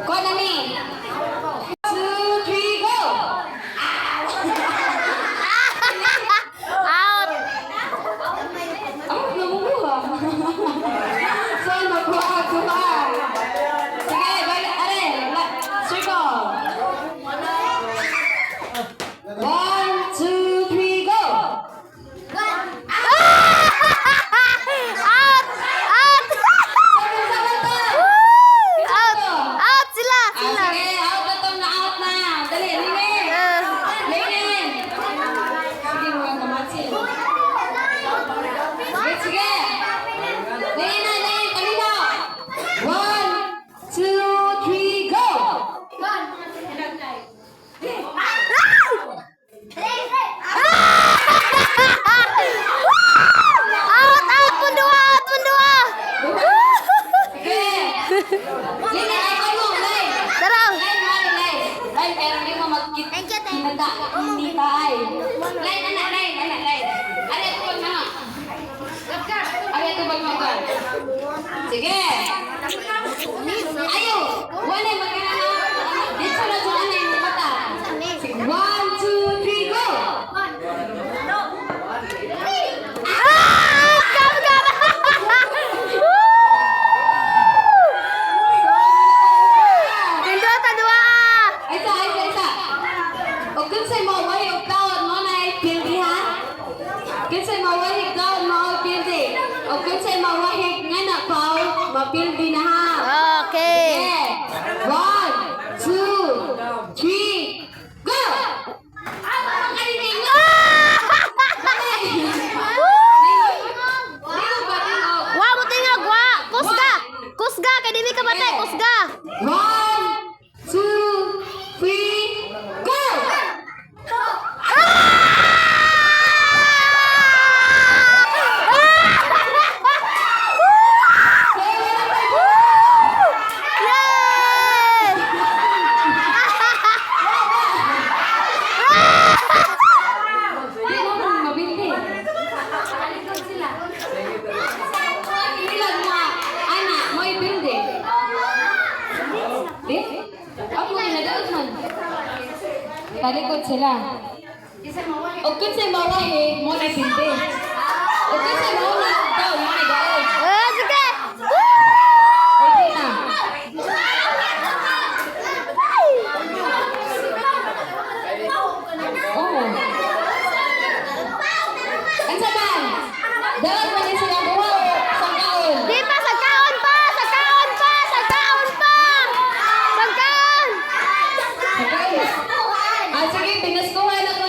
Kuha na ni. 2, 3, go! Out! Ang namuha. So, magkuha. Sige, balik. Are, circle. 1, 2, 3, go! Out! Out! Sama-sama to. Out! Out sila! Ah, Sila! sige, out na to, na-out na. Dali, lingin. Lingin. Sige, mga kamatsin. Wait, sige. Lingin na, lingin. Kanino? 1, 2, 3, go! Out! Out! Pundua! Pundua! Sige. Lingin, ay, ano, lay. Tara! Lay, mali, lay. Lay, pero hindi mo magkita. Kinada, hindi tayo. Lay, anak, lay, anak, lay. Ari, ito bag mga. Ari, ito bag mga. Sige. Ayo. Wala, magkano. Dito na sa ano yung mata. 1, 2, 3, go! Ah! Come, come! Pindua ta dua! Isa. O kung sa'y mawahi o kaon mo na pildi ha? Kung sa'y mawahi kaon mo o pildi. O kung sa'y mawahi nga na kaon, mapildi na ha. Okay. Okay. 1, 2, 3, go! Wa mo tingog wa. Kusga. Kusga kay dili ka batay kusga. 1, 2, 3, go! Yay! Di mo naman mabindi. Hindi lang mga anak mo ibindi. Di? Ako ginadaot man. Talikod sila. O kung sa'y mawahi, mo na ibindi. O kung sa'y mawahi, daw, mo na daot. Ah, sige. Okay na. Oo. Ang saban? Dapat mo din sila buho sa kaon. Di pa sa kaon pa, sa kaon pa, sa kaon pa. Sa kaon. Sa kaon. Ah, sige, pinaskuhan ako